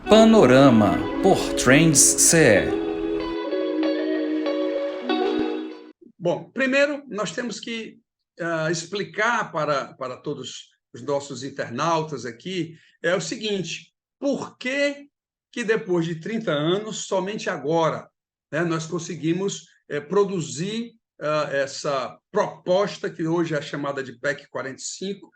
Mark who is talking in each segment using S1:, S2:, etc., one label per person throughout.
S1: Panorama, por Trends CE.
S2: Bom, primeiro nós temos que explicar para todos os nossos internautas aqui o seguinte: por que depois de 30 anos, somente agora, né, nós conseguimos produzir essa proposta que hoje é chamada de PEC 45,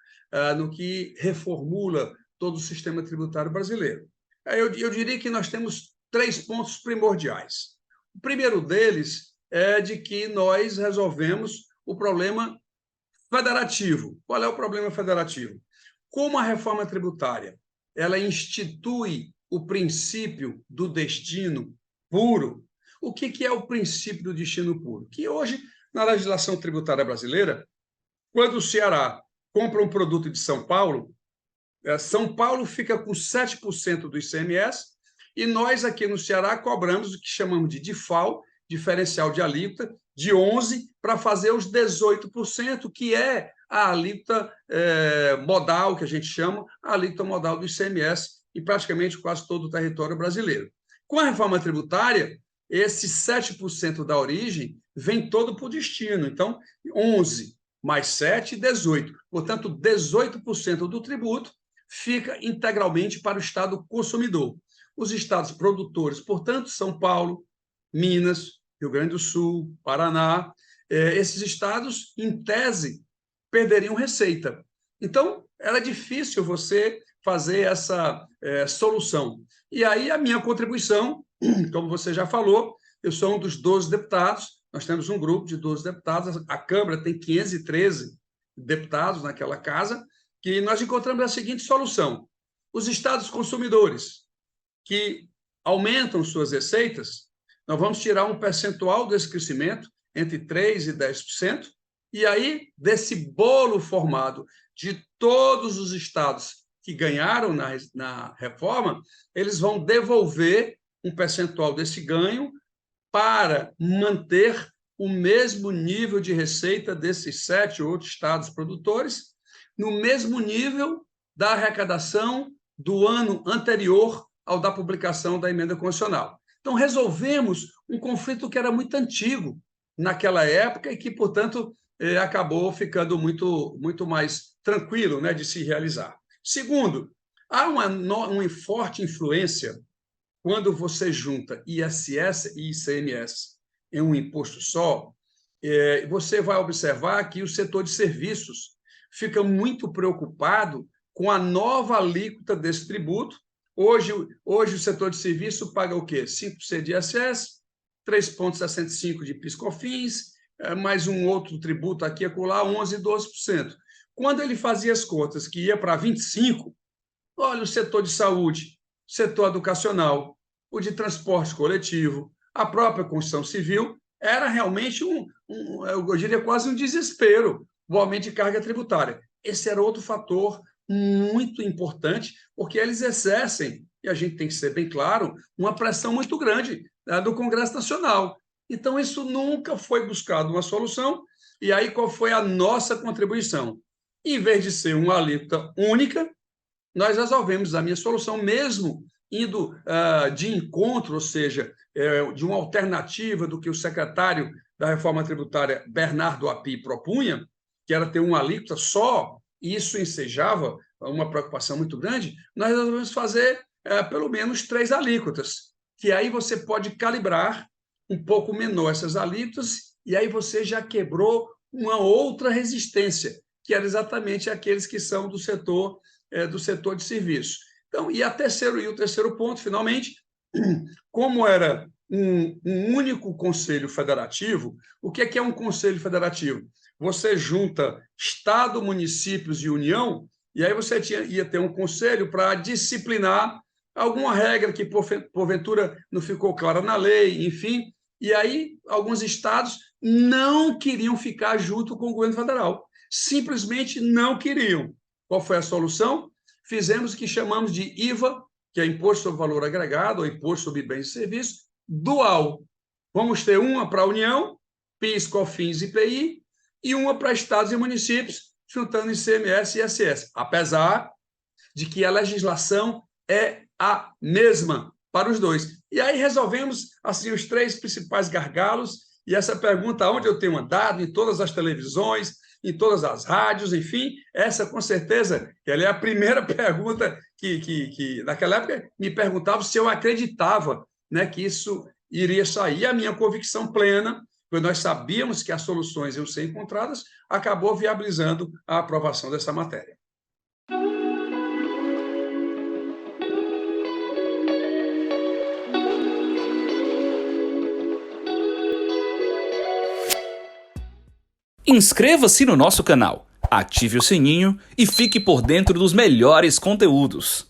S2: no que reformula todo o sistema tributário brasileiro? Eu diria que nós temos 3 pontos primordiais. O primeiro deles é de que nós resolvemos o problema federativo. Qual é o problema federativo? Como a reforma tributária ela institui o princípio do destino puro. O que é o princípio do destino puro? Que hoje, na legislação tributária brasileira, quando o Ceará compra um produto de São Paulo, São Paulo fica com 7% do ICMS e nós aqui no Ceará cobramos o que chamamos de DIFAL, diferencial de alíquota, de 11% para fazer os 18%, que é a alíquota modal, que a gente chama, a alíquota modal do ICMS, em praticamente quase todo o território brasileiro. Com a reforma tributária, esse 7% da origem vem todo para o destino. Então, 11 mais 7, 18. Portanto, 18% do tributo fica integralmente para o Estado consumidor. Os estados produtores, portanto, São Paulo, Minas, Rio Grande do Sul, Paraná, esses estados, em tese, perderiam receita. Então, era difícil você fazer essa solução. E aí, a minha contribuição, como você já falou, eu sou um dos 12 deputados, nós temos um grupo de 12 deputados, a Câmara tem 513 deputados naquela casa, que nós encontramos a seguinte solução: os estados consumidores que aumentam suas receitas, nós vamos tirar um percentual desse crescimento, entre 3% e 10%, e aí, desse bolo formado de todos os estados que ganharam na reforma, eles vão devolver um percentual desse ganho para manter o mesmo nível de receita desses 7 outros estados produtores, no mesmo nível da arrecadação do ano anterior ao da publicação da emenda constitucional. Então, resolvemos um conflito que era muito antigo naquela época e que, portanto, acabou ficando muito mais tranquilo, né, de se realizar. Segundo, há uma forte influência quando você junta ISS e ICMS em um imposto só. Você vai observar que o setor de serviços fica muito preocupado com a nova alíquota desse tributo. Hoje o setor de serviço paga o quê? 5% de ISS, 3,65% de PIS/COFINS, mais um outro tributo aqui e acolá, 11% e 12%. Quando ele fazia as contas que ia para 25%, olha, o setor de saúde, setor educacional, o de transporte coletivo, a própria construção civil, era realmente eu diria quase um desespero o aumento de carga tributária. Esse era outro fator muito importante, porque eles exercem, e a gente tem que ser bem claro, uma pressão muito grande do Congresso Nacional. Então, isso nunca foi buscado uma solução. E aí, qual foi a nossa contribuição? Em vez de ser uma alíquota única, nós resolvemos a minha solução, mesmo indo de encontro, ou seja, de uma alternativa do que o secretário da Reforma Tributária, Bernardo Api, propunha, que era ter uma alíquota só, e isso ensejava uma preocupação muito grande. Nós resolvemos fazer pelo menos 3 alíquotas, que aí você pode calibrar um pouco menor essas alíquotas, e aí você já quebrou uma outra resistência, que era exatamente aqueles que são do setor de serviço. Então, o terceiro ponto, finalmente, como era um único conselho federativo, o que é um conselho federativo? Você junta Estado, municípios e União, e aí você ia ter um conselho para disciplinar alguma regra que, porventura, não ficou clara na lei, enfim. E aí, alguns estados não queriam ficar junto com o governo federal. Simplesmente não queriam. Qual foi a solução? Fizemos o que chamamos de IVA, que é Imposto sobre Valor Agregado, ou Imposto sobre Bens e Serviços, dual. Vamos ter uma para a União, PIS, COFINS e IPI, e uma para estados e municípios, juntando ICMS e ISS, apesar de que a legislação é a mesma para os dois. E aí resolvemos assim os três principais gargalos, e essa pergunta, onde eu tenho andado, em todas as televisões, em todas as rádios, enfim, essa com certeza, ela é a primeira pergunta que naquela época me perguntavam se eu acreditava, né, que isso iria sair. E a minha convicção plena, quando nós sabíamos que as soluções iam ser encontradas, acabou viabilizando a aprovação dessa matéria.
S1: Inscreva-se no nosso canal, ative o sininho e fique por dentro dos melhores conteúdos.